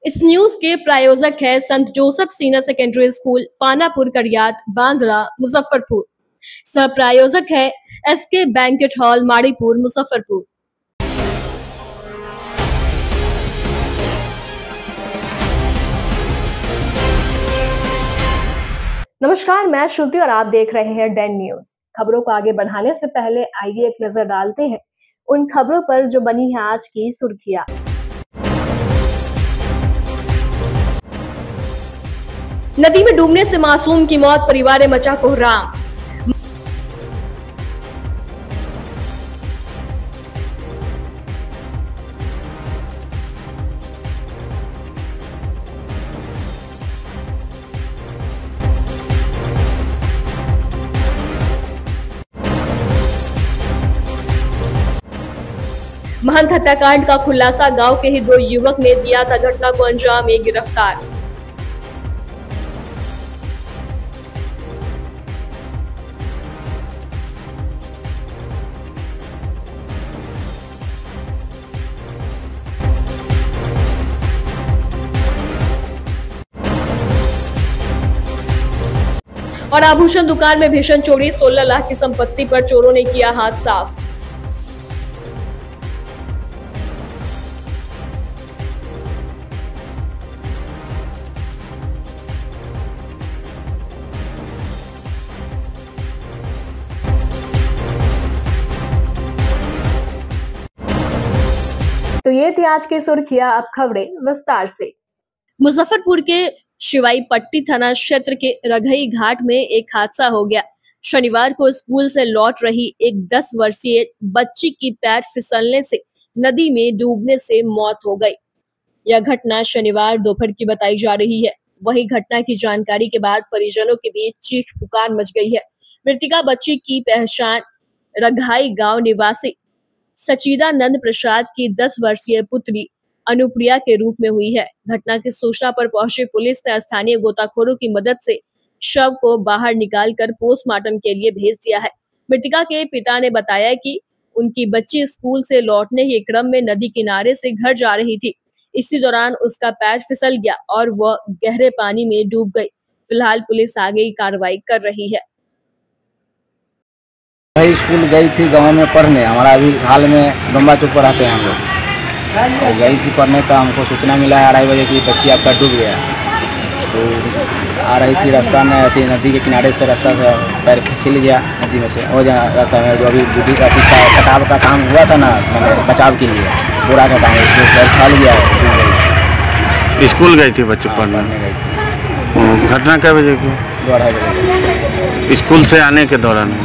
इस न्यूज के प्रायोजक है संत Joseph senior secondary school, Panapur, Kadiyat, Bandra, Muzaffarpur. सह प्रायोजक है SK banquet hall, Maripur, Muzaffarpur. नमस्कार, मैं श्रुति और आप देख रहे हैं डेन न्यूज। खबरों को आगे बढ़ाने से पहले आइए एक नजर डालते हैं उन खबरों पर जो बनी है आज की सुर्खियां। नदी में डूबने से मासूम की मौत, परिवार में मचा कोहराम। महंत हत्याकांड का खुलासा, गांव के ही 2 युवक ने दिया था घटना को अंजाम, एक गिरफ्तार। और आभूषण दुकान में भीषण चोरी, 16 लाख की संपत्ति पर चोरों ने किया हाथ साफ। तो ये थी आज की सुर्खियां, अब खबरें विस्तार से। मुजफ्फरपुर के शिवाई पट्टी थाना क्षेत्र के रघई घाट में एक हादसा हो गया। शनिवार को स्कूल से लौट रही एक 10 वर्षीय बच्ची की पैर फिसलने से नदी में डूबने से मौत हो गई। यह घटना शनिवार दोपहर की बताई जा रही है। वहीं घटना की जानकारी के बाद परिजनों के बीच चीख पुकार मच गई है। मृतका बच्ची की पहचान रघाई गांव निवासी सचिदानंद प्रसाद की 10 वर्षीय पुत्री अनुप्रिया के रूप में हुई है। घटना की सूचना पर पहुंची पुलिस ने स्थानीय गोताखोरों की मदद से शव को बाहर निकालकर पोस्टमार्टम के लिए भेज दिया है। मृतका के पिता ने बताया कि उनकी बच्ची स्कूल से लौटने के क्रम में नदी किनारे से घर जा रही थी। इसी दौरान उसका पैर फिसल गया और वह गहरे पानी में डूब गई। फिलहाल पुलिस आगे की कार्रवाई कर रही है। भाई स्कूल गई थी गांव में पढ़ने, हमारा अभी हाल में बम्बा चौक पर रहते हैं हम लोग। गई थी पढ़ने तो हमको सूचना मिला है 2:30 बजे की बच्ची आपका डूब गया। तो आ रही थी रास्ता में, ऐसी नदी के किनारे से रास्ता से पैर फिसल गया नदी में से। और जहाँ रास्ता में जो अभी बुद्धि का कटाव का काम हुआ था ना, मतलब बचाव के लिए बोरा का काम, उसमें पैर छाल गया है, डूब गई। स्कूल गई थी बच्ची पढ़ने गई थी। घटना कै बजे की? 2:30 बजे स्कूल से आने के दौरान।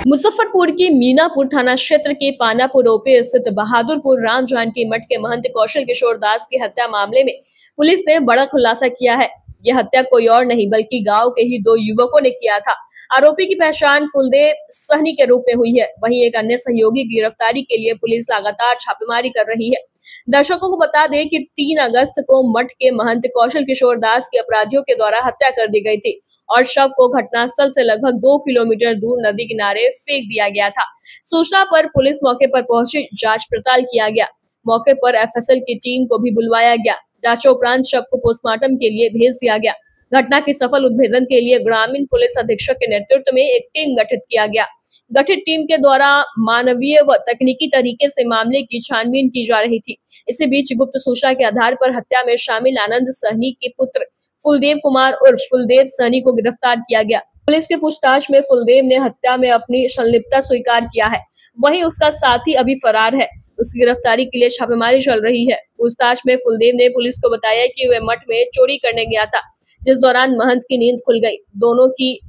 मुजफ्फरपुर की मीनापुर थाना क्षेत्र के पानापुर ओपी स्थित बहादुरपुर राम जानकी मठ के महंत कौशल किशोर दास की हत्या मामले में पुलिस ने बड़ा खुलासा किया है। यह हत्या कोई और नहीं बल्कि गांव के ही 2 युवकों ने किया था। आरोपी की पहचान फुलदेव सहनी के रूप में हुई है। वहीं एक अन्य सहयोगी की गिरफ्तारी के लिए पुलिस लगातार छापेमारी कर रही है। दर्शकों को बता दें कि 3 अगस्त को मठ के महंत कौशल किशोर दास की अपराधियों के द्वारा हत्या कर दी गई थी और शव को घटनास्थल से लगभग 2 किलोमीटर दूर नदी किनारे फेंक दिया गया था। सूचना पर पुलिस मौके पर पहुंची, जांच पड़ताल किया गया। मौके पर एफएसएल की टीम को भी बुलवाया गया। जांचोपरांत शव को पोस्टमार्टम के लिए भेज दिया गया। घटना के सफल उद्भेदन के लिए ग्रामीण पुलिस अधीक्षक के नेतृत्व में एक टीम गठित किया गया। गठित टीम के द्वारा मानवीय व तकनीकी तरीके से मामले की छानबीन की जा रही थी। इसी बीच गुप्त सूचना के आधार पर हत्या में शामिल आनंद सहनी के पुत्र फुलदेव कुमार उर्फ फुलदेव सहनी को गिरफ्तार किया गया। पुलिस के पूछताछ में फुलदेव ने हत्या में अपनी संलिप्तता स्वीकार किया है। वहीं उसका साथी अभी फरार है। उसकी गिरफ्तारी के लिए छापेमारी चल रही है। पूछताछ में फुलदेव ने पुलिस को बताया कि वह मठ में चोरी करने गया था, जिस दौरान महंत की नींद खुल गई। दोनों की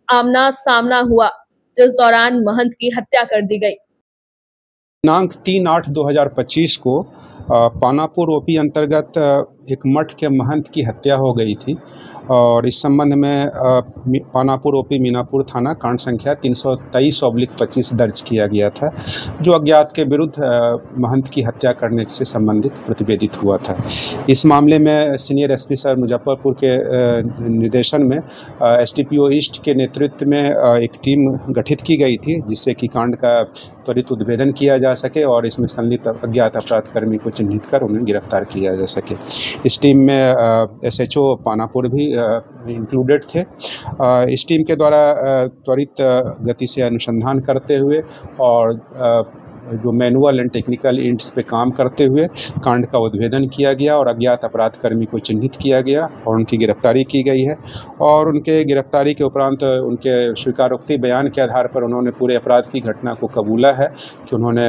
आमना सामना हुआ, जिस दौरान महंत की हत्या कर दी गई। दिनांक 3/8/2025 को पानापुर ओपी अंतर्गत एक मठ के महंत की हत्या हो गई थी और इस संबंध में पानापुर ओपी मीनापुर थाना कांड संख्या 323/25 दर्ज किया गया था, जो अज्ञात के विरुद्ध महंत की हत्या करने से संबंधित प्रतिवेदित हुआ था। इस मामले में सीनियर एसपी सर मुजफ्फरपुर के निर्देशन में एसडीपीओ ईस्ट के नेतृत्व में एक टीम गठित की गई थी, जिससे कि कांड का त्वरित उद्भेदन किया जा सके और इसमें संलिप्त अज्ञात अपराध कर्मी को चिन्हित कर उन्हें गिरफ्तार किया जा सके। इस टीम में SHO पानापुर भी इंक्लूडेड थे। इस टीम के द्वारा त्वरित गति से अनुसंधान करते हुए और जो मैनुअल एंड टेक्निकल इंट्स पे काम करते हुए कांड का उद्भेदन किया गया और अज्ञात अपराध कर्मी को चिन्हित किया गया और उनकी गिरफ्तारी की गई है। और उनके गिरफ्तारी के उपरांत उनके स्वीकारोक्ति बयान के आधार पर उन्होंने पूरे अपराध की घटना को कबूला है कि उन्होंने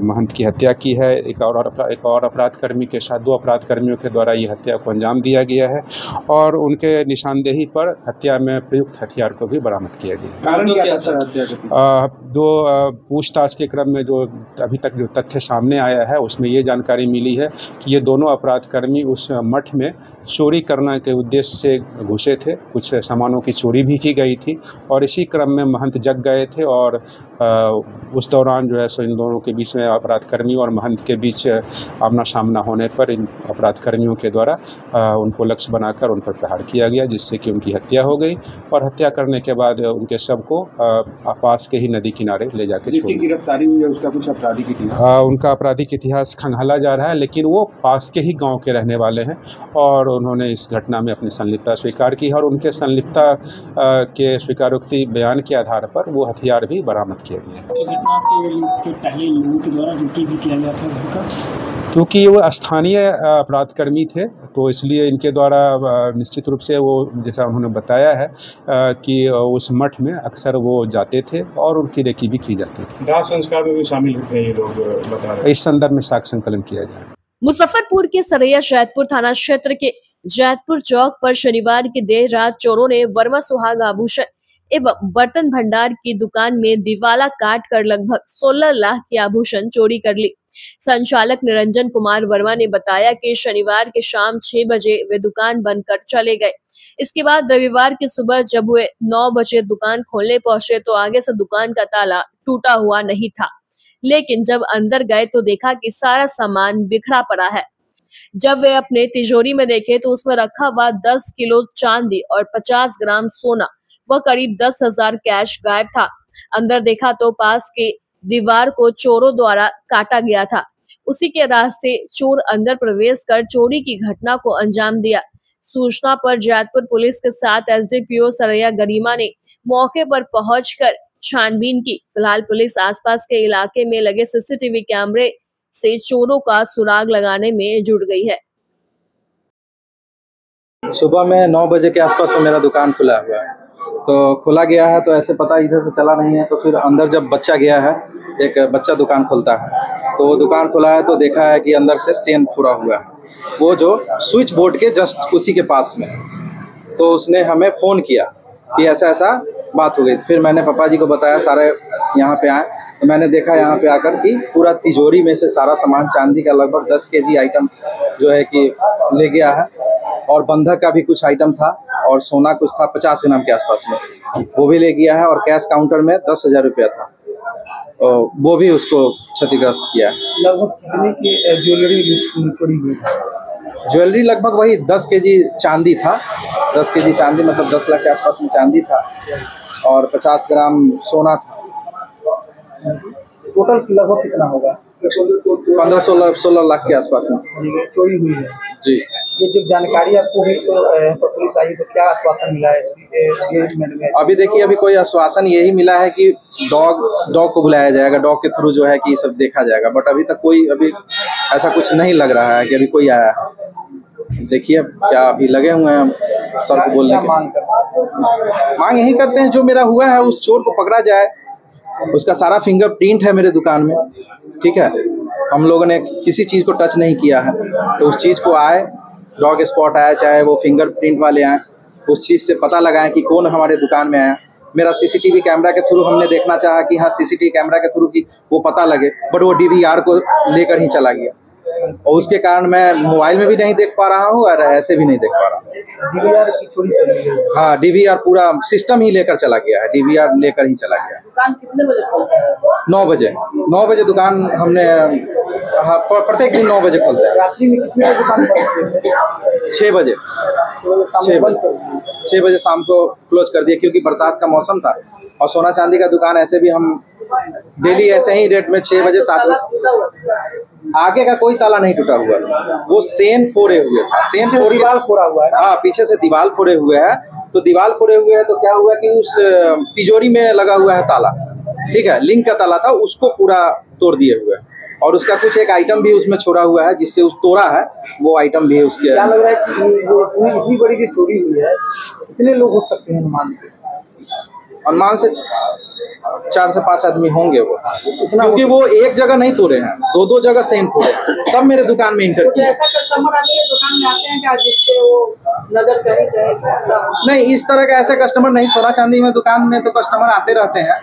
महंत की हत्या की है। एक और अपराध कर्मी के साथ 2 अपराध कर्मियों के द्वारा ये हत्या को अंजाम दिया गया है और उनके निशानदेही पर हत्या में प्रयुक्त हथियार को भी बरामद किया गया। कारण क्या था हत्या का? पूछताछ के क्रम में जो अभी तक जो तथ्य सामने आया है उसमें ये जानकारी मिली है कि ये दोनों अपराध कर्मी उस मठ में चोरी करने के उद्देश्य से घुसे थे। कुछ सामानों की चोरी भी की गई थी और इसी क्रम में महंत जग गए थे और उस दौरान जो है सो इन दोनों के बीच में अपराध कर्मी और महंत के बीच आमना सामना होने पर इन अपराध कर्मियों के द्वारा उनको लक्ष्य बनाकर उन पर प्रहार किया गया, जिससे कि उनकी हत्या हो गई और हत्या करने के बाद उनके शव को पास के ही नदी किनारे ले जाकर जिसकी गिरफ्तारी हुई है उसका कुछ आपराधिक इतिहास? उनका आपराधिक इतिहास खंगाला जा रहा है, लेकिन वो पास के ही गांव के रहने वाले हैं और उन्होंने इस घटना में अपनी संलिप्तता स्वीकार की है और उनके संलिप्तता के स्वीकारोक्ति बयान के आधार पर वो हथियार भी बरामद किए गए हैं। घटना के पहले लोगों के द्वारा ड्यूटी भी किया गया था घर का, क्योंकि वो स्थानीय अपराध कर्मी थे तो इसलिए इनके द्वारा निश्चित रूप से वो जैसा उन्होंने बताया है कि उस मठ में अक्सर वो जाते थे और उनकी रेकी भी की जाती थी। दाह संस्कार में भी शामिल होते हैं ये लोग, बता रहे हैं। इस संदर्भ में साक्ष्य संकलन किया जाए। मुजफ्फरपुर के सरैया जैतपुर थाना क्षेत्र के जैतपुर चौक पर शनिवार की देर रात चोरों ने वर्मा सुहाग आभूषण एवं बर्तन भंडार की दुकान में दिवाला काट कर लगभग 16 लाख के आभूषण चोरी कर ली। संचालक निरंजन कुमार वर्मा ने बताया कि शनिवार के शाम 6 बजे वे दुकान बंद कर चले गए। इसके बाद रविवार की सुबह जब वे 9 बजे दुकान खोलने पहुंचे तो आगे से दुकान का ताला टूटा हुआ नहीं था, लेकिन जब अंदर गए तो देखा कि सारा सामान बिखरा पड़ा है। जब वे अपने तिजोरी में देखे तो उसमें रखा हुआ 10 किलो चांदी और 50 ग्राम सोना व करीब 10,000 कैश गायब था। अंदर देखा तो पास के दीवार को चोरों द्वारा काटा गया था। उसी के रास्ते चोर अंदर प्रवेश कर चोरी की घटना को अंजाम दिया। सूचना पर जैतपुर पुलिस के साथ SDPO सरैया गरिमा ने मौके पर पहुंचकर छानबीन की। फिलहाल पुलिस आसपास के इलाके में लगे CCTV कैमरे से चोरों का सुराग लगाने में जुट गई है। सुबह में 9 बजे के आसपास तो मेरा दुकान खुला हुआ है, तो खोला गया है तो ऐसे पता इधर से चला नहीं है। तो फिर अंदर जब बच्चा गया है, एक बच्चा दुकान खोलता है, तो वो दुकान खोला है तो देखा है कि अंदर से चेन पूरा हुआ है, वो जो स्विच बोर्ड के जस्ट उसी के पास में। तो उसने हमें फ़ोन किया कि ऐसा ऐसा बात हो गई। फिर मैंने पापा जी को बताया, सारे यहाँ पे आए तो मैंने देखा यहाँ पे आकर कि पूरा तिजोरी में से सारा सामान चांदी का लगभग 10 kg आइटम जो है कि ले गया है और बंधक का भी कुछ आइटम था और सोना कुछ था 50 ग्राम के आसपास में, वो भी ले गया है और कैश काउंटर में 10,000 रुपया था, तो वो भी उसको क्षतिग्रस्त किया है। लगभग कितने की ज्वेलरी चोरी हुई? ज्वेलरी लगभग वही 10 kg चांदी था, 10 kg चांदी मतलब 10 लाख के आसपास में चांदी था और 50 ग्राम सोना था। टोटल लगभग कितना होगा? 15-16 लाख के आसपास में चोरी हुई है जी। ये जो जानकारी आपको हुई तो पुलिस आई तो क्या आश्वासन मिला है? अभी देखिए, अभी कोई आश्वासन यही मिला है कि डॉग को बुलाया जाएगा, डॉग के थ्रू जो है कि सब देखा जाएगा, बट अभी तक कोई अभी ऐसा कुछ नहीं लग रहा है कि अभी कोई आया है। देखिए क्या अभी लगे हुए हैं सर को बोलने के। मांग यही करते हैं जो मेरा हुआ है उस चोर को पकड़ा जाए, उसका सारा फिंगरप्रिंट है मेरे दुकान में, ठीक है। हम लोगों ने किसी चीज़ को टच नहीं किया है, तो उस चीज़ को आए, डॉग स्पॉट आया, चाहे वो फिंगरप्रिंट वाले आए, उस चीज़ से पता लगाएं कि कौन हमारे दुकान में आया। मेरा CCTV कैमरा के थ्रू हमने देखना चाहा कि हाँ CCTV कैमरा के थ्रू कि वो पता लगे, बट वो DVR को लेकर ही चला गया और उसके कारण मैं मोबाइल में भी नहीं देख पा रहा हूँ और ऐसे भी नहीं देख पा रहा हूँ। DVR की चोरी कर ली है? हाँ, DVR पूरा सिस्टम ही लेकर चला गया है, DVR लेकर ही चला गया। दुकान कितने बजे खोलता है? 9 बजे 9 बजे दुकान हमने प्रत्येक दिन 9 बजे खोलते हैं। रात्रि में कितने बजे दुकान बंद करते हैं? 6 बजे 6 बजे शाम को क्लोज कर दिया, क्योंकि बरसात का मौसम था और सोना चांदी का दुकान ऐसे भी हम डेली ऐसे ही रेट में 6 बजे 7 बजे आगे का कोई ताला नहीं टूटा हुआ था, वो सेन फोड़े हुए था। सेन फोड़ दीवार फोड़ा हुआ है। हाँ, पीछे से दीवार फोड़े हुए हैं। तो दीवार फोड़े हुए हैं तो क्या हुआ कि उस तिजोरी में लगा हुआ है ताला, ठीक है, लिंक का ताला था, उसको पूरा तोड़ दिए हुए हैं। और उसका कुछ एक आइटम भी उसमें छोड़ा हुआ है, जिससे उस तोड़ा है वो आइटम भी है उसके। क्या लग रहा है कि जो इतनी बड़ी की चोरी हुई है, कितने लोग हो सकते हैं अनुमान से 4 से 5 आदमी होंगे वो, क्योंकि वो एक जगह नहीं तोड़े हैं, 2-2 जगह सेन फोड़े हैं, तब मेरे दुकान में इंटर किया। ऐसा कस्टमर आपके दुकान में आते हैं क्या जिससे वो नजर कहीं नहीं, इस तरह का ऐसा कस्टमर नहीं। सोना चांदी में दुकान में तो कस्टमर आते रहते हैं,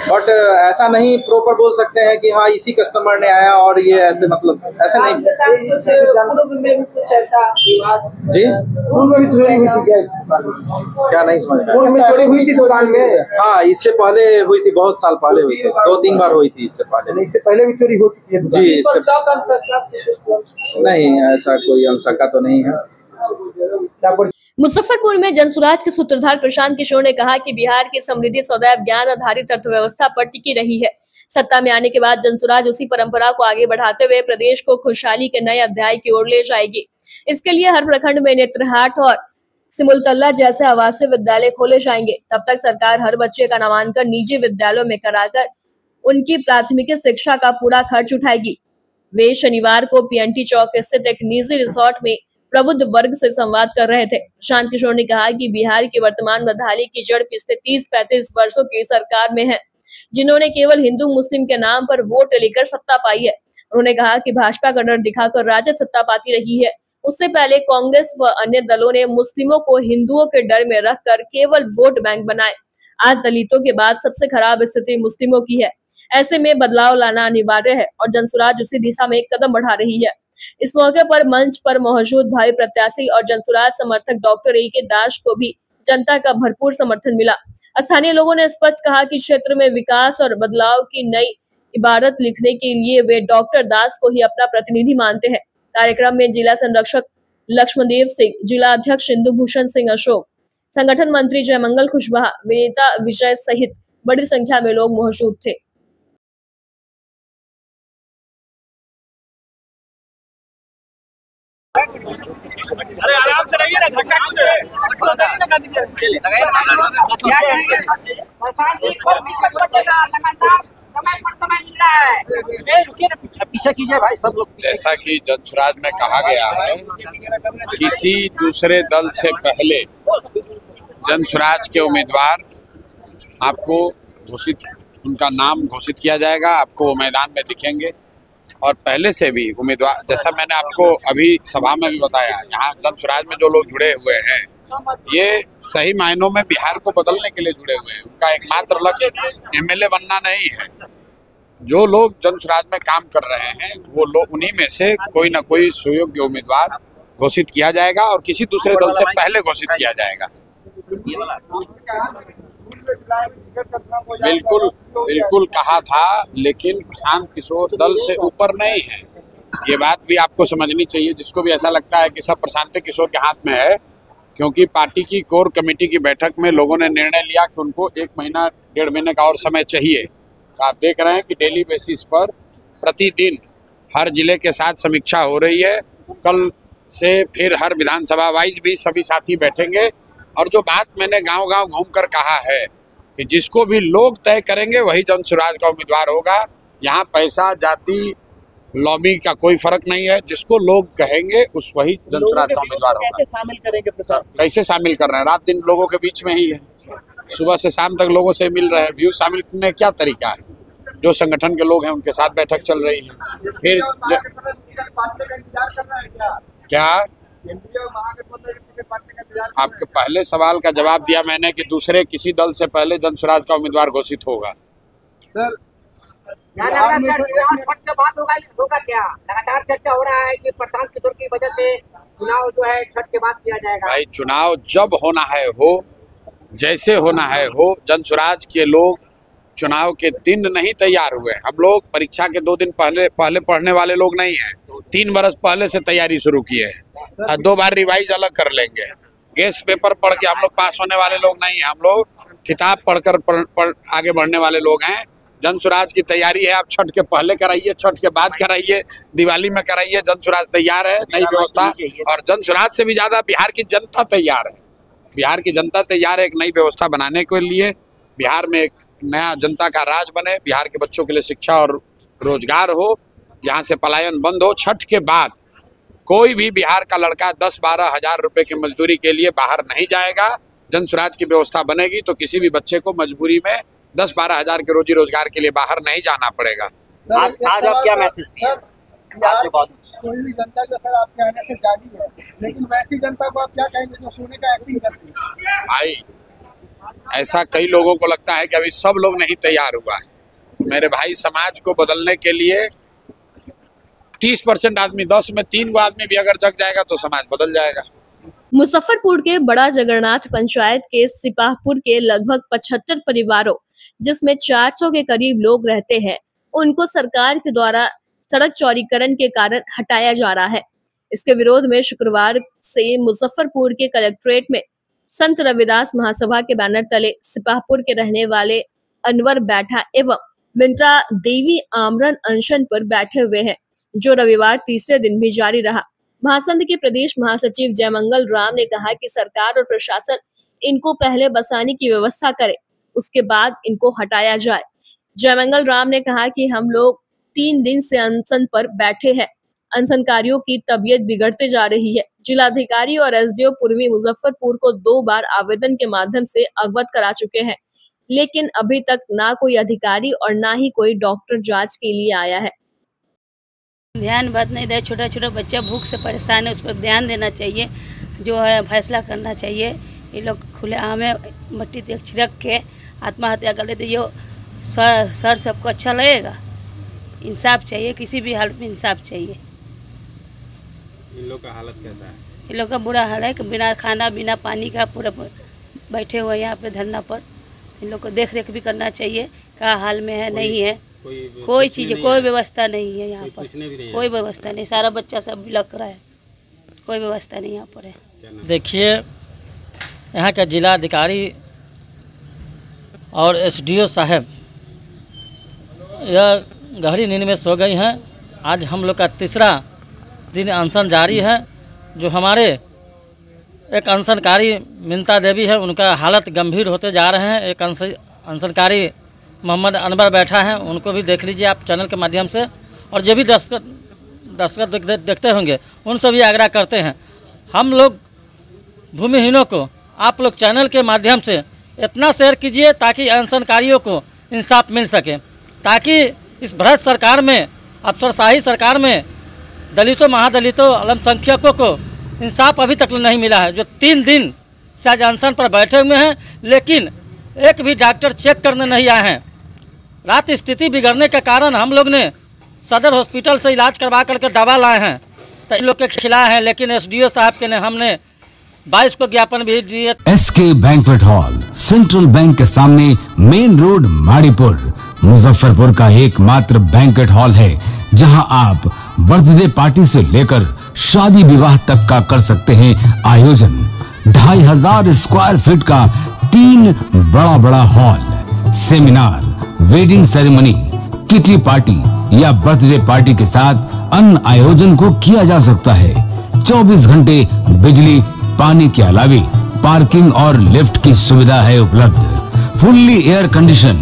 बट ऐसा नहीं प्रॉपर बोल सकते हैं कि हाँ इसी कस्टमर ने आया और ये ऐसे, मतलब ऐसे नहीं। कुछ ऐसा विवाद जी, में भी चोरी हुई थी क्या नहीं समझ में चोरी हुई थी दुकान में? हाँ, इससे पहले हुई थी, बहुत साल पहले हुई थी, 2-3 बार हुई थी इससे पहले। इससे पहले भी चोरी हो चुकी है जी, इससे नहीं, ऐसा कोई अंशका तो नहीं है। मुजफ्फरपुर में जनसुराज के सूत्रधार प्रशांत किशोर ने कहा कि बिहार की समृद्धि सदैव ज्ञान आधारित अर्थव्यवस्था पर टिकी रही है। सत्ता में आने के बाद जनसुराज उसी परंपरा को आगे बढ़ाते हुए प्रदेश को खुशहाली के नए अध्याय की ओर ले जाएगी। इसके लिए हर प्रखंड में नेत्रहाट और सिमुलतल्ला जैसे आवासीय विद्यालय खोले जाएंगे। तब तक सरकार हर बच्चे का नामांकन निजी विद्यालयों में कराकर उनकी प्राथमिक शिक्षा का पूरा खर्च उठाएगी। वे शनिवार को पीएनटी चौक स्थित एक निजी रिसोर्ट में प्रबुद्ध वर्ग से संवाद कर रहे थे। प्रशांत किशोर ने कहा कि बिहार की वर्तमान बदहाली की जड़ पिछले 30-35 वर्षों की सरकार में है, जिन्होंने केवल हिंदू मुस्लिम के नाम पर वोट लेकर सत्ता पाई है। उन्होंने कहा कि भाजपा का डर दिखाकर राजद सत्ता पाती रही है। उससे पहले कांग्रेस व अन्य दलों ने मुस्लिमों को हिंदुओं के डर में रखकर केवल वोट बैंक बनाए। आज दलितों के बाद सबसे खराब स्थिति मुस्लिमों की है। ऐसे में बदलाव लाना अनिवार्य है और जनसुराज उसी दिशा में एक कदम बढ़ा रही है। इस मौके पर मंच पर मौजूद भाई प्रत्याशी और जनसुराज समर्थक डॉक्टर ए के दास को भी जनता का भरपूर समर्थन मिला। स्थानीय लोगों ने स्पष्ट कहा कि क्षेत्र में विकास और बदलाव की नई इबारत लिखने के लिए वे डॉक्टर दास को ही अपना प्रतिनिधि मानते हैं। कार्यक्रम में जिला संरक्षक लक्ष्मणदेव सिंह, जिला अध्यक्ष इंदु भूषण सिंह अशोक, संगठन मंत्री जयमंगल कुशवाहा, विनीता विजय सहित बड़ी संख्या में लोग मौजूद थे। अरे आराम से रहिए ना, धक्का क्यों दे पीछे कीजिए भाई, सब लोग। जैसा कि जनसुराज में कहा गया है, किसी दूसरे दल से पहले जनसुराज के उम्मीदवार आपको घोषित, उनका नाम घोषित किया जाएगा, आपको वो मैदान में दिखेंगे। और पहले से भी उम्मीदवार, जैसा मैंने आपको अभी सभा में भी बताया, यहाँ जनसुराज में जो लोग जुड़े हुए हैं, ये सही मायनों में बिहार को बदलने के लिए जुड़े हुए हैं। उनका एकमात्र लक्ष्य एमएलए बनना नहीं है। जो लोग जनसुराज में काम कर रहे हैं, वो लोग, उन्हीं में से कोई ना कोई सुयोग्य उम्मीदवार घोषित किया जाएगा और किसी दूसरे दल से पहले घोषित किया जाएगा। बिल्कुल बिल्कुल कहा था, लेकिन प्रशांत किशोर दल से ऊपर नहीं है। ये बात भी आपको समझनी चाहिए। जिसको भी ऐसा लगता है कि सब प्रशांत किशोर के हाथ में है, क्योंकि पार्टी की कोर कमेटी की बैठक में लोगों ने निर्णय लिया कि उनको 1 महीना 1.5 महीने का और समय चाहिए। तो आप देख रहे हैं कि डेली बेसिस पर प्रतिदिन हर जिले के साथ समीक्षा हो रही है। कल से फिर हर विधानसभा वाइज भी सभी साथी बैठेंगे। और जो बात मैंने गांव-गांव घूमकर कहा है कि जिसको भी लोग तय करेंगे वही जनसुराज का उम्मीदवार होगा। यहाँ पैसा, जाति, लॉबी का कोई फर्क नहीं है। जिसको लोग कहेंगे उस वही जनसुराज का उम्मीदवार होगा। कैसे शामिल करेंगे प्रसाद? कैसे शामिल कर रहे हैं? रात दिन लोगों के बीच में ही है, सुबह से शाम तक लोगों से मिल रहे हैं। व्यू शामिल करने का क्या तरीका है? जो संगठन के लोग हैं उनके साथ बैठक चल रही है। फिर क्या आपके पहले सवाल का जवाब दिया मैंने कि दूसरे किसी दल से पहले जनसुराज का उम्मीदवार घोषित होगा। सर, छठ के बाद होगा क्या? लगातार चर्चा हो रहा है कि प्रशांत किशोर की वजह से चुनाव जो है छठ के बाद किया जाएगा। भाई, चुनाव जब होना है हो, जैसे होना है हो। जनसुराज के लोग चुनाव के दिन नहीं तैयार हुए। हम लोग परीक्षा के 2 दिन पहले पढ़ने वाले लोग नहीं हैं। 3 बरस पहले से तैयारी शुरू किए हैं और 2 बार रिवाइज अलग कर लेंगे। गेस पेपर पढ़ के हम लोग पास होने वाले लोग नहीं हैं। हम लोग किताब पढ़कर आगे बढ़ने वाले लोग हैं। जन सुराज की तैयारी है, आप छठ के पहले कराइए, छठ के बाद कराइए, दिवाली में कराइए। जन सुराज तैयार है, नई व्यवस्था, और जन सुराज से भी ज्यादा बिहार की जनता तैयार है। बिहार की जनता तैयार है एक नई व्यवस्था बनाने के लिए। बिहार में एक नया जनता का राज बने, बिहार के बच्चों के लिए शिक्षा और रोजगार हो, यहाँ से पलायन बंद हो। छठ के बाद कोई भी बिहार का लड़का 10-12 हजार रुपए की मजदूरी के लिए बाहर नहीं जाएगा। जन सुराज की व्यवस्था बनेगी तो किसी भी बच्चे को मजबूरी में 10-12 हजार के रोजी रोजगार के लिए बाहर नहीं जाना पड़ेगा। आज आप क्या मैसेज दिए? कोई भी जनता जो सर आपके आने से जागी है, लेकिन वैसी जनता को आप क्या कहेंगे जो सोने का एक्टिंग करती है? भाई ऐसा कई लोगों को लगता है कि अभी सब लोग नहीं तैयार हुआ है। मेरे भाई, समाज को बदलने के लिए 30% आदमी, 10 में 3 गो आदमी भी अगर जग जाएगा तो समाज बदल जाएगा। मुजफ्फरपुर के बड़ा जगन्नाथ पंचायत के सिपाहपुर के लगभग 75 परिवारों, जिसमें 400 के करीब लोग रहते हैं, उनको सरकार के द्वारा सड़क चौड़ीकरण के कारण हटाया जा रहा है। इसके विरोध में शुक्रवार से मुजफ्फरपुर के कलेक्ट्रेट में संत रविदास महासभा के बैनर तले सिपाहपुर के रहने वाले अनवर बैठा एवं मिंत्रा देवी आमरण अनशन पर बैठे हुए हैं, जो रविवार तीसरे दिन भी जारी रहा। महासंघ के प्रदेश महासचिव जयमंगल राम ने कहा कि सरकार और प्रशासन इनको पहले बसाने की व्यवस्था करे, उसके बाद इनको हटाया जाए। जयमंगल राम ने कहा कि हम लोग 3 दिन से अनशन पर बैठे हैं, अनशनकारियों की तबीयत बिगड़ते जा रही है। जिलाधिकारी और एसडीओ पूर्वी मुजफ्फरपुर को 2 बार आवेदन के माध्यम से अवगत करा चुके हैं, लेकिन अभी तक ना कोई अधिकारी और ना ही कोई डॉक्टर जांच के लिए आया है। ध्यान बात नहीं दे, छोटा छोटा बच्चा भूख से परेशान है, उस पर ध्यान देना चाहिए, जो है फैसला करना चाहिए। ये लोग खुले आम में मट्टी तक छिड़क के आत्महत्या कर लेते, ये सर सबको अच्छा लगेगा? इंसाफ चाहिए, किसी भी हालत में इंसाफ चाहिए। इन लोग का हालत कैसा है? इन लोग का बुरा हाल है कि बिना खाना बिना पानी का पूरा बैठे हुए यहाँ पे धरना पर। इन लोग को देख रेख भी करना चाहिए, क्या हाल में है, नहीं है, कोई चीज़, कोई व्यवस्था नहीं है यहाँ पर, कोई व्यवस्था नहीं। सारा बच्चा सब लग रहा है, कोई व्यवस्था नहीं यहाँ पर है। देखिए, यहाँ का जिलाधिकारी और एसडीओ साहब यह गहरी नींद में सो गई हैं। आज हम लोग का तीसरा दिन अनशन जारी है। जो हमारे एक अनशनकारी मिंता देवी है, उनका हालत गंभीर होते जा रहे हैं। एक अनशनकारी मोहम्मद अनवर बैठा है, उनको भी देख लीजिए आप चैनल के माध्यम से, और जो भी दर्शक देखते होंगे उनसे भी आग्रह करते हैं, हम लोग भूमिहीनों को आप लोग चैनल के माध्यम से इतना शेयर कीजिए ताकि अनशनकारियों को इंसाफ मिल सके, ताकि इस भ्रष्ट सरकार में, अफसरशाही सरकार में दलितों, महादलितों, अल्पसंख्यकों को इंसाफ अभी तक नहीं मिला है। जो 3 दिन से आज अनशन पर बैठे हुए हैं, लेकिन एक भी डॉक्टर चेक करने नहीं आए हैं। रात स्थिति बिगड़ने के कारण हम लोग ने सदर हॉस्पिटल से इलाज करवा करके दवा लाए हैं, तो इन लोग के खिलाए हैं, लेकिन एसडीओ साहब के ने हमने 22 को ज्ञापन भी दिए। SK banquet hall, central bank के सामने, मेन रोड, माड़ीपुर, मुजफ्फरपुर का एकमात्र बैंक्वेट हॉल है जहां आप बर्थडे पार्टी से लेकर शादी विवाह तक का कर सकते हैं आयोजन। 2500 स्क्वायर फीट का 3 बड़ा hall, seminar, wedding ceremony, kitty party या बर्थडे पार्टी के साथ अन्य आयोजन को किया जा सकता है। 24 घंटे बिजली पानी के अलावे पार्किंग और लिफ्ट की सुविधा है उपलब्ध। फुल्ली एयर कंडीशन,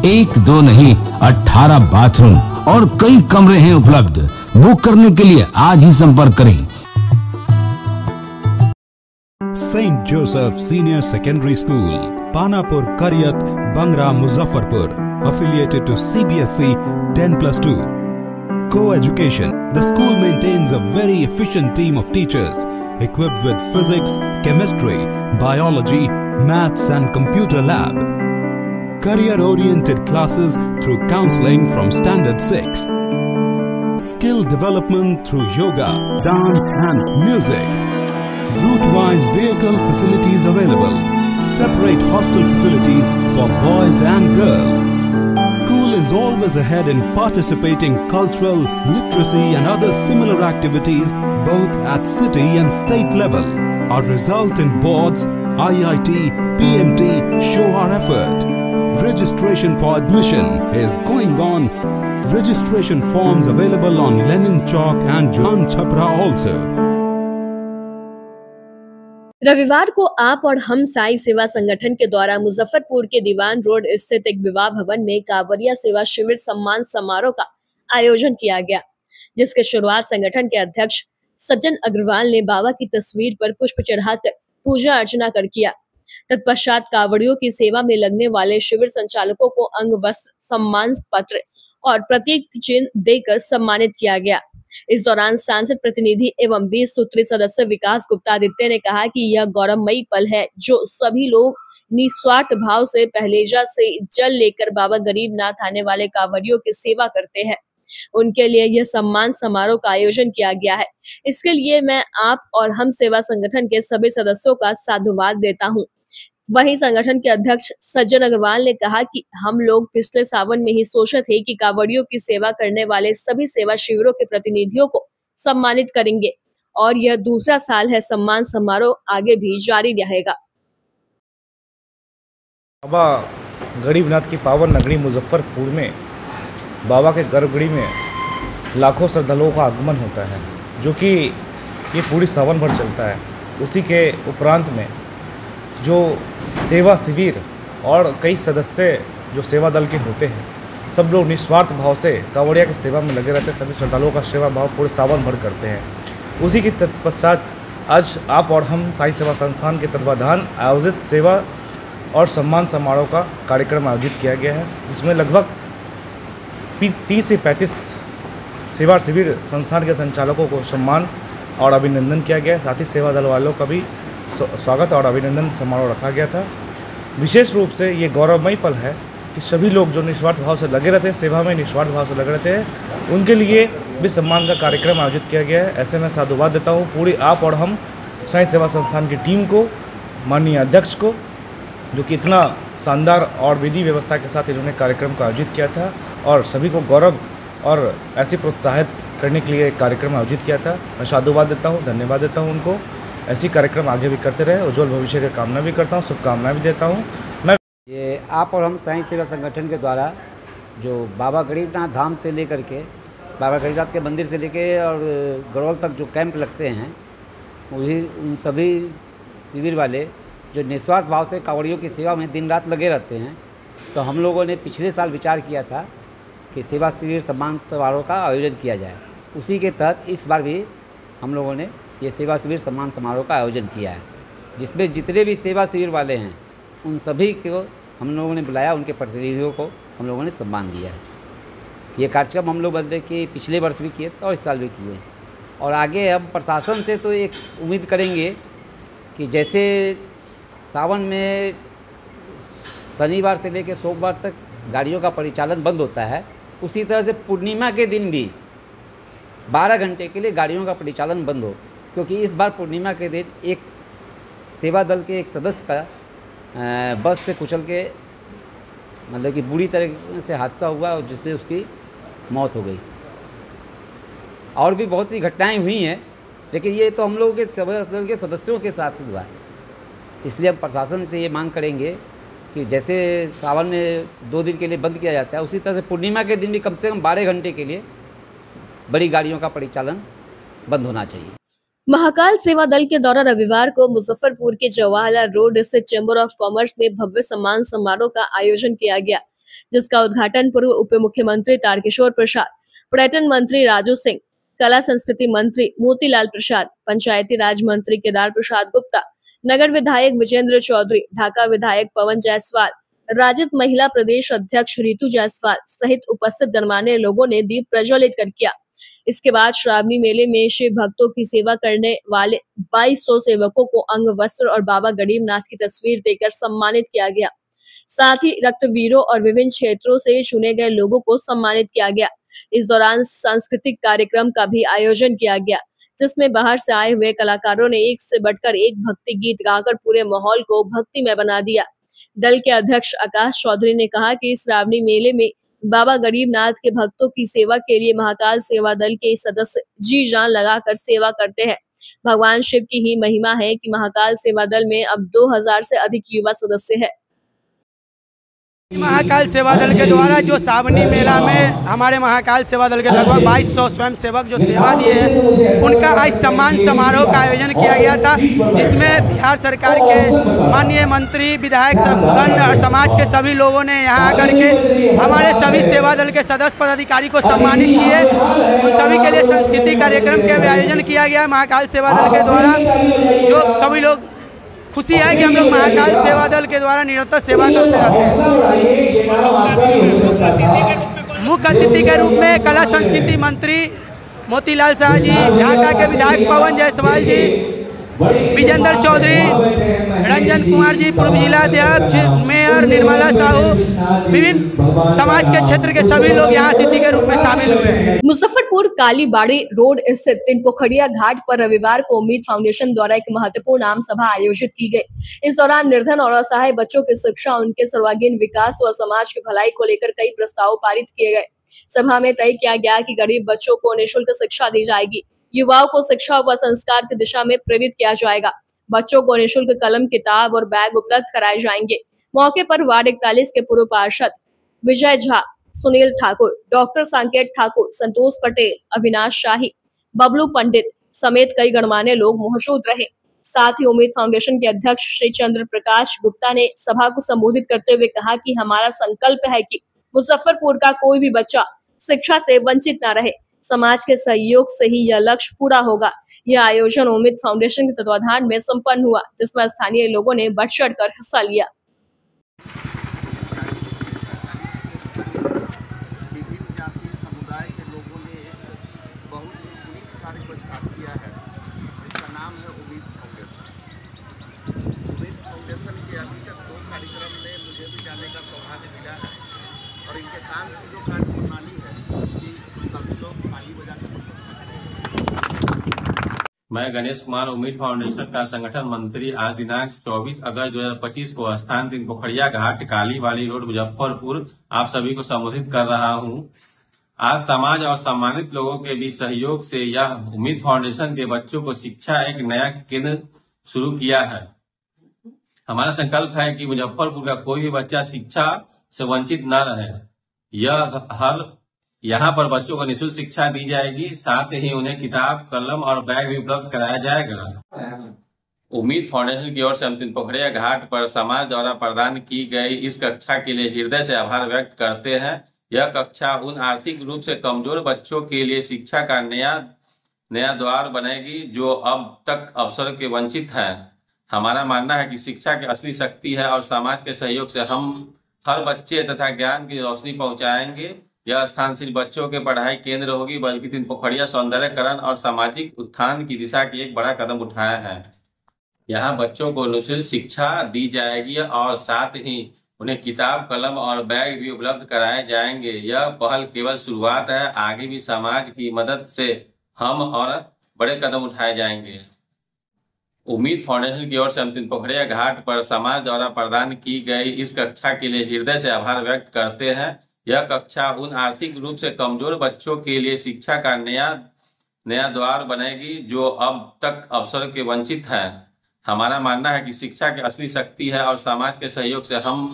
1 2 नहीं 18 बाथरूम और कई कमरे हैं उपलब्ध। बुक करने के लिए आज ही संपर्क करें। St. Joseph Senior Secondary School, Panapur, Karyat, Bangra, Muzaffarpur, affiliated to CBSE 10+2. Co-education. The school maintains a very efficient team of teachers equipped with physics, chemistry, biology, maths and computer lab. Career-oriented classes through counseling from Standard 6. Skill development through yoga, dance and music. Route-wise vehicle facilities available. Separate hostel facilities for boys and girls. School is always ahead in participating cultural, literacy and other similar activities both at city and state level. Our result in boards, IIT, PMT show our effort. Registration for admission is going on. Registration forms available on Lenin Chowk and Jalan Chhapra also. रविवार को आप और हम साई सेवा संगठन के द्वारा मुजफ्फरपुर के दीवान रोड स्थित एक विवाह भवन में कांवरिया सेवा शिविर सम्मान समारोह का आयोजन किया गया, जिसके शुरुआत संगठन के अध्यक्ष सज्जन अग्रवाल ने बाबा की तस्वीर पर पुष्प चढ़ाकर पूजा अर्चना कर किया। तत्पश्चात कांवड़ियों की सेवा में लगने वाले शिविर संचालकों को अंग वस्त्र, सम्मान पत्र और प्रतीक चिन्ह देकर सम्मानित किया गया। इस दौरान सांसद प्रतिनिधि एवं 20 सूत्री सदस्य विकास गुप्ता आदित्य ने कहा कि यह गौरवमयी पल है जो सभी लोग निस्वार्थ भाव से पहलेजा से जल लेकर बाबा गरीबनाथ आने वाले कांवड़ियों की सेवा करते हैं। उनके लिए यह सम्मान समारोह का आयोजन किया गया है। इसके लिए मैं आप और हम सेवा संगठन के सभी सदस्यों का साधुवाद देता हूं। वहीं संगठन के अध्यक्ष सज्जन अग्रवाल ने कहा कि हम लोग पिछले सावन में ही सोचे थे कि कांवड़ियों की सेवा करने वाले सभी सेवा शिविरों के प्रतिनिधियों को सम्मानित करेंगे और यह दूसरा साल है। सम्मान समारोह आगे भी जारी रहेगा। बाबा गरीबनाथ की पावन नगरी मुजफ्फरपुर में बाबा के गर्भगृह में लाखों श्रद्धालुओं का आगमन होता है, जो कि ये पूरी सावन भर चलता है। उसी के उपरांत में जो सेवा शिविर और कई सदस्य जो सेवा दल के होते हैं, सब लोग निस्वार्थ भाव से कांवड़िया की सेवा में लगे रहते हैं। सभी श्रद्धालुओं का सेवा भाव पूरे सावन भर करते हैं। उसी के तत्पश्चात आज आप और हम साई सेवा संस्थान के तत्वाधान आयोजित सेवा और सम्मान समारोह का कार्यक्रम आयोजित किया गया है, जिसमें लगभग 30 से 35 सेवा शिविर संस्थान के संचालकों को सम्मान और अभिनंदन किया गया। साथ ही सेवा दल वालों का भी स्वागत और अभिनंदन समारोह रखा गया था। विशेष रूप से ये गौरवमयी पल है कि सभी लोग जो निस्वार्थ भाव से लगे रहते हैं, सेवा में निस्वार्थ भाव से लगे रहते हैं, उनके लिए भी सम्मान का कार्यक्रम आयोजित किया गया है। ऐसे में साधुवाद देता हूँ पूरी आप और हम साई सेवा संस्थान की टीम को, माननीय अध्यक्ष को, जो कि इतना शानदार और विधि व्यवस्था के साथ इन्होंने कार्यक्रम का आयोजित किया था और सभी को गौरव और ऐसे प्रोत्साहित करने के लिए एक कार्यक्रम आयोजित किया था। मैं साधुवाद देता हूँ, धन्यवाद देता हूँ उनको। ऐसी कार्यक्रम आगे भी करते रहे, उज्जवल भविष्य की कामना भी करता हूँ, शुभकामनाएं भी देता हूँ। मैं ये आप और हम साई सेवा संगठन के द्वारा जो बाबा गरीबनाथ धाम से लेकर के बाबा गरीबनाथ के मंदिर से लेके और गड़ौल तक जो कैंप लगते हैं, वही उन सभी शिविर वाले जो निस्वार्थ भाव से कांवड़ियों की सेवा में दिन रात लगे रहते हैं, तो हम लोगों ने पिछले साल विचार किया था कि सेवा शिविर सम्मान समारोह का आयोजन किया जाए। उसी के तहत इस बार भी हम लोगों ने ये सेवा शिविर सम्मान समारोह का आयोजन किया है, जिसमें जितने भी सेवा शिविर वाले हैं उन सभी को हम लोगों ने बुलाया, उनके प्रतिनिधियों को हम लोगों ने सम्मान दिया है। ये कार्यक्रम हम लोग बदले कि पिछले वर्ष भी किए और इस साल भी किए, और आगे हम प्रशासन से तो एक उम्मीद करेंगे कि जैसे सावन में शनिवार से लेकर सोमवार तक गाड़ियों का परिचालन बंद होता है, उसी तरह से पूर्णिमा के दिन भी 12 घंटे के लिए गाड़ियों का परिचालन बंद हो, क्योंकि इस बार पूर्णिमा के दिन एक सेवा दल के एक सदस्य का बस से कुचल के मतलब कि बुरी तरह से हादसा हुआ और जिसमें उसकी मौत हो गई। और भी बहुत सी घटनाएं हुई हैं, लेकिन ये तो हम लोगों के सेवा दल के सदस्यों के साथ हुआ है। इसलिए हम प्रशासन से ये मांग करेंगे कि जैसे सावन में 2 दिन के लिए बंद किया जाता है, उसी तरह से पूर्णिमा के दिन भी कम से कम 12 घंटे के लिए बड़ी गाड़ियों का परिचालन बंद होना चाहिए। महाकाल सेवा दल के द्वारा रविवार को मुजफ्फरपुर के जवाहरलाल रोड स्थित चैम्बर ऑफ कॉमर्स में भव्य सम्मान समारोह का आयोजन किया गया, जिसका उद्घाटन पूर्व उप मुख्यमंत्री तारकिशोर प्रसाद, पर्यटन मंत्री राजू सिंह, कला संस्कृति मंत्री मोतीलाल प्रसाद, पंचायती राज मंत्री केदार प्रसाद गुप्ता, नगर विधायक विजेंद्र चौधरी, ढाका विधायक पवन जायसवाल, राजद महिला प्रदेश अध्यक्ष रितु जायसवाल सहित उपस्थित गणमान्य लोगों ने दीप प्रज्वलित कर किया। इसके बाद श्रावणी मेले में शिव भक्तों की सेवा करने वाले 2200 सेवकों को अंग वस्त्र और बाबा गरीबनाथ की तस्वीर देकर सम्मानित किया गया। साथ ही रक्तवीरों और विभिन्न क्षेत्रों से चुने गए लोगों को सम्मानित किया गया। इस दौरान सांस्कृतिक कार्यक्रम का भी आयोजन किया गया, जिसमें बाहर से आए हुए कलाकारों ने एक से बढ़कर एक भक्ति गीत गाकर पूरे माहौल को भक्तिमय बना दिया। दल के अध्यक्ष आकाश चौधरी ने कहा कि इस श्रावणी मेले में बाबा गरीबनाथ के भक्तों की सेवा के लिए महाकाल सेवा दल के सदस्य जी जान लगाकर सेवा करते हैं। भगवान शिव की ही महिमा है कि महाकाल सेवा दल में अब 2000 से अधिक युवा सदस्य है। महाकाल सेवा दल के द्वारा जो सावनी मेला में हमारे महाकाल सेवा दल के लगभग 2200 स्वयं सेवक जो सेवा दिए हैं, उनका आज सम्मान समारोह का आयोजन किया गया था, जिसमें बिहार सरकार के माननीय मंत्री, विधायक सबगण और समाज के सभी लोगों ने यहाँ आकर के हमारे सभी सेवा दल के सदस्य पदाधिकारी को सम्मानित किए। उन सभी के लिए सांस्कृतिक कार्यक्रम का भी आयोजन किया गया महाकाल सेवा दल के द्वारा। जो सभी लोग खुशी है कि हम लोग महाकाल सेवा दल के द्वारा निरंतर सेवा करते रहते हैं। मुख्य अतिथि के रूप में कला संस्कृति मंत्री मोतीलाल शाह जी, ढाका के विधायक पवन जायसवाल जी, विजेंद्र चौधरी, रंजन कुमार जी, पूर्व जिलाध्यक्ष, मेयर निर्मला साहू, विभिन्न समाज के क्षेत्र के सभी लोग यहाँ अतिथि के रूप में शामिल हुए हैं। मुजफ्फरपुर कालीबाड़ी रोड स्थित तीन पोखरिया घाट पर रविवार को उम्मीद फाउंडेशन द्वारा एक महत्वपूर्ण आम सभा आयोजित की गई। इस दौरान निर्धन और असहाय बच्चों की शिक्षा, उनके सर्वांगीण विकास व समाज की भलाई को लेकर कई प्रस्ताव पारित किए गए। सभा में तय किया गया कि गरीब बच्चों को निःशुल्क शिक्षा दी जाएगी, युवाओं को शिक्षा व संस्कार की दिशा में प्रेरित किया जाएगा, बच्चों को निःशुल्क कलम, किताब और बैग उपलब्ध कराए जाएंगे। मौके पर वार्ड 41 के पूर्व पार्षद विजय झा, सुनील ठाकुर, डॉक्टर संकेत ठाकुर, संतोष पटेल, अविनाश शाही, बबलू पंडित समेत कई गणमान्य लोग मौजूद रहे। साथ ही उम्मीद फाउंडेशन के अध्यक्ष श्री चंद्र प्रकाश गुप्ता ने सभा को संबोधित करते हुए कहा कि हमारा संकल्प है कि मुजफ्फरपुर का कोई भी बच्चा शिक्षा से वंचित न रहे। समाज के सहयोग से ही यह लक्ष्य पूरा होगा। यह आयोजन उम्मीद फाउंडेशन के तत्वाधान में संपन्न हुआ, जिसमें स्थानीय लोगों ने बढ़ चढ़कर हिस्सा लिया। और इनके काम की जो कार्यप्रणाली है उसकी सभी लोग ताली बजा के मैं गणेश कुमार, उम्मीद फाउंडेशन का संगठन मंत्री, आज दिनांक 24 अगस्त 2025 को स्थान तीन पोखरिया घाट, कालीबाड़ी रोड, मुजफ्फरपुर आप सभी को संबोधित कर रहा हूं। आज समाज और सम्मानित लोगों के बीच सहयोग से यह उम्मीद फाउंडेशन के बच्चों को शिक्षा एक नया केंद्र शुरू किया है। हमारा संकल्प है कि मुजफ्फरपुर का कोई भी बच्चा शिक्षा से वंचित न रहे। यहाँ पर बच्चों को निःशुल्क शिक्षा दी जाएगी, साथ ही उन्हें किताब, कलम और बैग भी उपलब्ध कराया जाएगा। उम्मीद फाउंडेशन की ओर से हम तीन पोखरिया घाट पर समाज द्वारा प्रदान की गई इस कक्षा के लिए हृदय से आभार व्यक्त करते हैं। यह कक्षा उन आर्थिक रूप से कमजोर बच्चों के लिए शिक्षा का नया द्वार बनेगी जो अब तक अवसर के वंचित हैं। हमारा मानना है कि शिक्षा की असली शक्ति है और समाज के सहयोग से हम हर बच्चे तथा ज्ञान की रोशनी पहुंचाएंगे। यह स्थान सिर्फ बच्चों के पढ़ाई केंद्र होगी, बल्कि तीन पोखरिया सौंदर्यकरण और सामाजिक उत्थान की दिशा की एक बड़ा कदम उठाया है। यहाँ बच्चों को निःशुल्क शिक्षा दी जाएगी और साथ ही उन्हें किताब, कलम और बैग भी उपलब्ध कराए जाएंगे। यह पहल केवल शुरुआत है, आगे भी समाज की मदद से हम और बड़े कदम उठाए जाएंगे। उम्मीद फाउंडेशन की ओर से हम तीन पोखरिया घाट पर समाज द्वारा प्रदान की गई इस कक्षा के लिए हृदय से आभार व्यक्त करते हैं। यह कक्षा उन आर्थिक रूप से कमजोर बच्चों के लिए शिक्षा का नया द्वार बनेगी जो अब तक अवसर के वंचित हैं। हमारा मानना है कि शिक्षा की असली शक्ति है और समाज के सहयोग से हम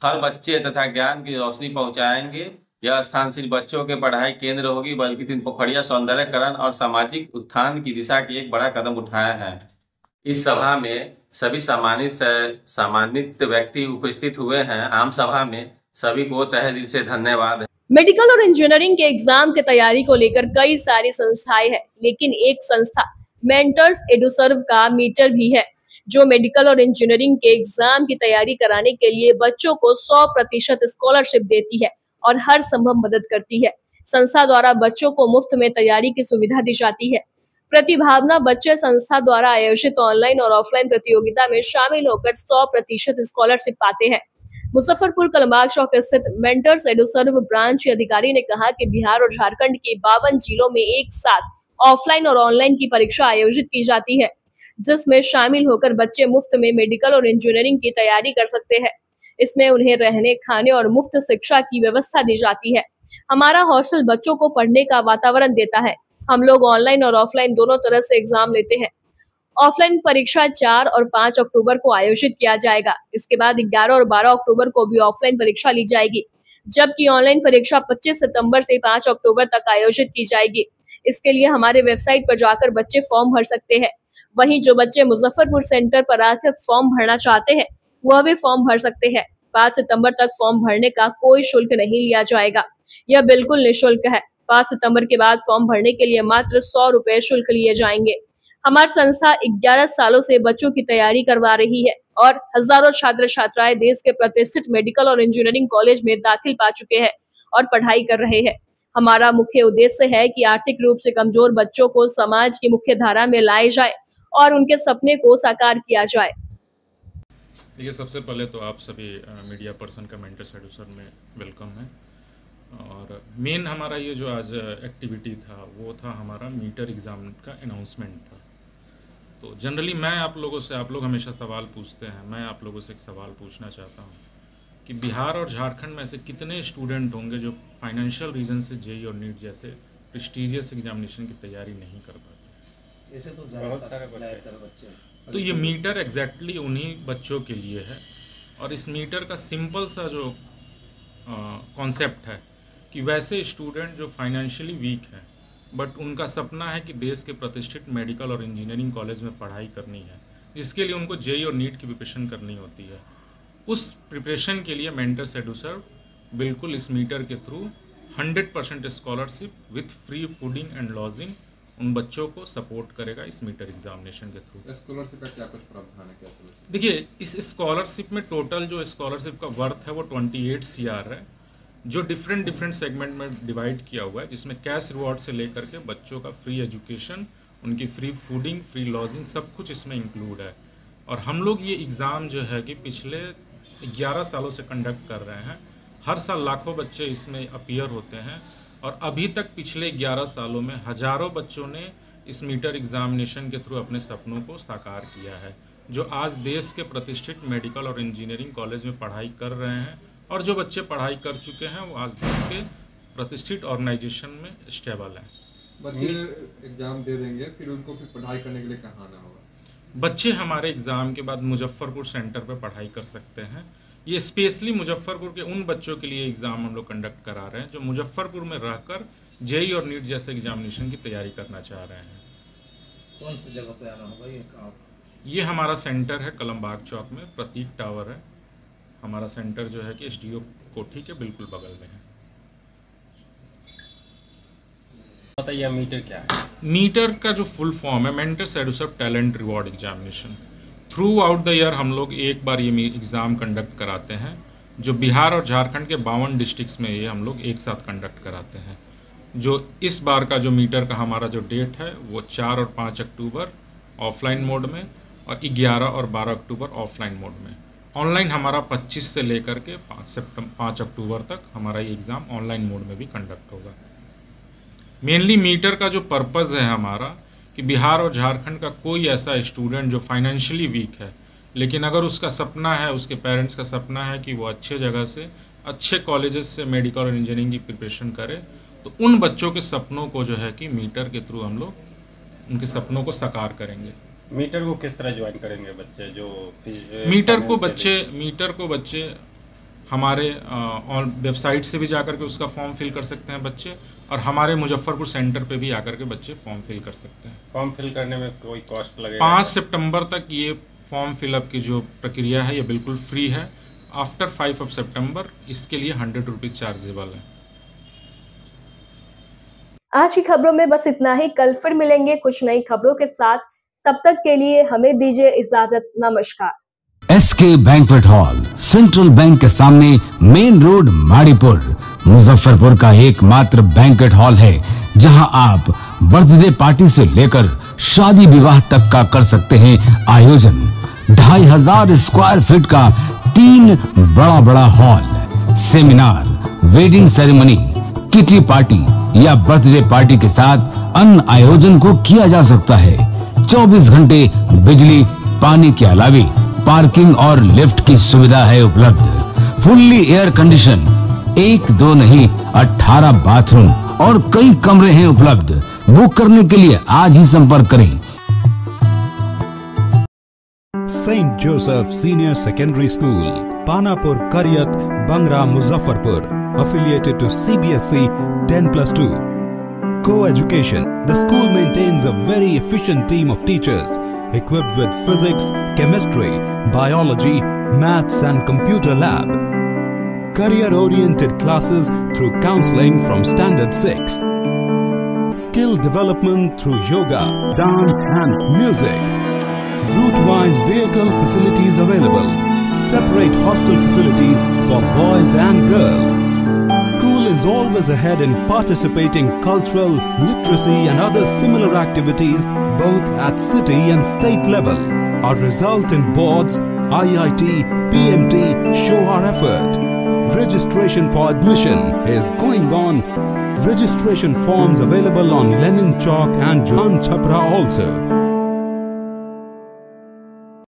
हर बच्चे तथा ज्ञान की रोशनी पहुंचाएंगे। यह स्थान सिर्फ बच्चों के पढ़ाई केंद्र होगी, बल्कि तीन पोखरिया सौंदर्यकरण और सामाजिक उत्थान की दिशा की एक बड़ा कदम उठाया है। इस सभा में सभी सम्मानित व्यक्ति उपस्थित हुए हैं। आम सभा में सभी को तहे दिल से धन्यवाद। मेडिकल और इंजीनियरिंग के एग्जाम की तैयारी को लेकर कई सारी संस्थाएं हैं, लेकिन एक संस्था मेंटर्स एडुसर्व का मीटर भी है, जो मेडिकल और इंजीनियरिंग के एग्जाम की तैयारी कराने के लिए बच्चों को 100% स्कॉलरशिप देती है और हर संभव मदद करती है। संस्था द्वारा बच्चों को मुफ्त में तैयारी की सुविधा दी जाती है। प्रतिभावना बच्चे संस्था द्वारा आयोजित ऑनलाइन और ऑफलाइन प्रतियोगिता में शामिल होकर 100% स्कॉलरशिप पाते हैं। मुजफ्फरपुर कलमबाग चौक स्थित मेंटर्स एडुसर्व ब्रांच अधिकारी ने कहा कि बिहार और झारखंड के 52 जिलों में एक साथ ऑफलाइन और ऑनलाइन की परीक्षा आयोजित की जाती है, जिसमें शामिल होकर बच्चे मुफ्त में मेडिकल और इंजीनियरिंग की तैयारी कर सकते हैं। इसमें उन्हें रहने, खाने और मुफ्त शिक्षा की व्यवस्था दी जाती है। हमारा हॉस्टल बच्चों को पढ़ने का वातावरण देता है। हम लोग ऑनलाइन और ऑफलाइन दोनों तरह से एग्जाम लेते हैं। ऑफलाइन परीक्षा 4 और 5 अक्टूबर को आयोजित किया जाएगा। इसके बाद 11 और 12 अक्टूबर को भी ऑफलाइन परीक्षा ली जाएगी, जबकि ऑनलाइन परीक्षा 25 सितंबर से 5 अक्टूबर तक आयोजित की जाएगी। इसके लिए हमारे वेबसाइट पर जाकर बच्चे फॉर्म भर सकते हैं। वहीं जो बच्चे मुजफ्फरपुर सेंटर पर आकर फॉर्म भरना चाहते हैं वह भी फॉर्म भर सकते हैं। 5 सितंबर तक फॉर्म भरने का कोई शुल्क नहीं लिया जाएगा, यह बिल्कुल निःशुल्क है। 5 सितंबर के बाद फॉर्म भरने के लिए मात्र 100 रुपए शुल्क लिए जाएंगे। हमारी संस्था 11 सालों से बच्चों की तैयारी करवा रही है और हजारों छात्र छात्राएं देश के प्रतिष्ठित मेडिकल और इंजीनियरिंग कॉलेज में दाखिल पा चुके हैं और पढ़ाई कर रहे हैं। हमारा मुख्य उद्देश्य है कि आर्थिक रूप से कमजोर बच्चों को समाज की मुख्य धारा में लाए जाए और उनके सपने को साकार किया जाए। देखिए, सबसे पहले तो आप सभी मीडिया पर्सन का मेंटर सेड्यूसर में वेलकम है। और मेन हमारा ये जो आज एक्टिविटी था वो था हमारा मीटर एग्ज़ाम का अनाउंसमेंट था। तो जनरली मैं आप लोगों से, आप लोग हमेशा सवाल पूछते हैं, मैं आप लोगों से एक सवाल पूछना चाहता हूँ कि बिहार और झारखंड में ऐसे कितने स्टूडेंट होंगे जो फाइनेंशियल रीज़न से जेईई और नीट जैसे प्रेस्टिजियस एग्जामिनेशन की तैयारी नहीं कर पाते? ऐसे तो बहुत सारे बच्चे। तो ये मीटर एग्जैक्टली उन्हीं बच्चों के लिए है। और इस मीटर का सिंपल सा जो कॉन्सेप्ट है कि वैसे स्टूडेंट जो फाइनेंशियली वीक हैं बट उनका सपना है कि देश के प्रतिष्ठित मेडिकल और इंजीनियरिंग कॉलेज में पढ़ाई करनी है, जिसके लिए उनको जेईई और नीट की प्रिपरेशन करनी होती है, उस प्रिपरेशन के लिए मेंटर सेड्यूसर बिल्कुल इस मीटर के through 100% scholarship with free fooding and lodging उन बच्चों को सपोर्ट करेगा इस मीटर एग्जामिनेशन के थ्रू। स्कॉलरशिप का क्या कुछ प्रावधान है, क्या? देखिए, इस स्कॉलरशिप में टोटल जो स्कॉलरशिप का वर्थ है वो 28 CR है, जो डिफरेंट सेगमेंट में डिवाइड किया हुआ है, जिसमें कैश रिवॉर्ड से लेकर के बच्चों का फ्री एजुकेशन, उनकी फ्री फूडिंग, फ्री लॉजिंग, सब कुछ इसमें इंक्लूड है। और हम लोग ये एग्ज़ाम जो है कि पिछले 11 सालों से कंडक्ट कर रहे हैं। हर साल लाखों बच्चे इसमें अपीयर होते हैं और अभी तक पिछले 11 सालों में हज़ारों बच्चों ने इस मीटर एग्जामिनेशन के थ्रू अपने सपनों को साकार किया है, जो आज देश के प्रतिष्ठित मेडिकल और इंजीनियरिंग कॉलेज में पढ़ाई कर रहे हैं। और जो बच्चे पढ़ाई कर चुके हैं वो आज देश के प्रतिष्ठित ऑर्गेनाइजेशन में स्टेबल हैं। बच्चे एग्जाम दे देंगे, फिर उनको फिर पढ़ाई करने के लिए कहाँ आना होगा? बच्चे हमारे एग्ज़ाम के बाद मुजफ्फरपुर सेंटर पर पढ़ाई कर सकते हैं। ये स्पेशली मुजफ्फरपुर के उन बच्चों के लिए एग्ज़ाम हम लोग कंडक्ट करा रहे हैं जो मुजफ्फरपुर में रहकर जेईई और नीट जैसे एग्जामिनेशन की तैयारी करना चाह रहे हैं। कौन सी जगह पे आना होगा? ये कहाँ? ये हमारा सेंटर है कलमबाग चौक में, प्रतीक टावर है हमारा सेंटर, जो है कि SDO कोठी के बिल्कुल बगल में है। बताइए मीटर क्या है? मीटर का जो फुल फॉर्म है mentor seducer talent reward examination. Throughout the year हम लोग एक बार ये एग्ज़ाम कंडक्ट कराते हैं, जो बिहार और झारखंड के 52 डिस्ट्रिक्ट्स में ये हम लोग एक साथ कंडक्ट कराते हैं। जो इस बार का जो मीटर का हमारा जो डेट है वो 4 और 5 अक्टूबर ऑफलाइन मोड में और 11 और 12 अक्टूबर ऑफलाइन मोड में। ऑनलाइन हमारा 25 से लेकर के 5 अक्टूबर तक हमारा ये एग्ज़ाम ऑनलाइन मोड में भी कंडक्ट होगा। मेनली मीटर का जो पर्पज़ है हमारा कि बिहार और झारखंड का कोई ऐसा स्टूडेंट जो फाइनेंशियली वीक है, लेकिन अगर उसका सपना है, उसके पेरेंट्स का सपना है कि वो अच्छे जगह से, अच्छे कॉलेजेस से मेडिकल और इंजीनियरिंग की प्रिपरेशन करे, तो उन बच्चों के सपनों को जो है कि मीटर के थ्रू हम लोग उनके सपनों को साकार करेंगे। मीटर को किस तरह ज्वाइन करेंगे बच्चे? जो मीटर को बच्चे हमारे वेबसाइट से भी जाकर के उसका फॉर्म फिल कर सकते हैं बच्चे, और हमारे मुजफ्फरपुर सेंटर पे भी आकर के बच्चे फॉर्म फिल कर सकते हैं। फॉर्म फिल करने में कोई कॉस्ट लगेगा? 5 सितंबर तक ये फॉर्म फिलअप की जो प्रक्रिया है ये बिल्कुल फ्री है। आफ्टर 5 सितंबर इसके लिए 100 रुपीज़ चार्जेबल है। आज की खबरों में बस इतना ही। कल फिर मिलेंगे कुछ नई खबरों के साथ। तब तक के लिए हमें दीजिए इजाजत। नमस्कार। SK banquet hall central bank के सामने मेन रोड माड़ीपुर मुजफ्फरपुर का एकमात्र बैंक्वेट हॉल है, जहां आप बर्थडे पार्टी से लेकर शादी विवाह तक का कर सकते हैं आयोजन। 2500 स्क्वायर फीट का 3 बड़ा hall, seminar, wedding ceremony, kitty party या बर्थडे पार्टी के साथ अन्य आयोजन को किया जा सकता है। 24 घंटे बिजली पानी के अलावे पार्किंग और लिफ्ट की सुविधा है उपलब्ध। फुल्ली एयर कंडीशन, 1 2 नहीं 18 बाथरूम और कई कमरे हैं उपलब्ध। बुक करने के लिए आज ही संपर्क करें। St. Joseph Senior Secondary School, Panapur Karyat, Bangra, Muzaffarpur, affiliated to CBSE 10+2. Co-education. The school maintains a very efficient team of teachers equipped with physics, chemistry, biology, maths and computer lab. Career-oriented classes through counseling from Standard 6. Skill development through yoga, dance and music. Route-wise vehicle facilities available. Separate hostel facilities for boys and girls. School is always ahead in participating cultural, literacy and other similar activities both at city and state level. Our result in boards, IIT, PMT show our effort. Registration for admission is going on. Registration forms available on Lenin Chowk and John Chhapra also.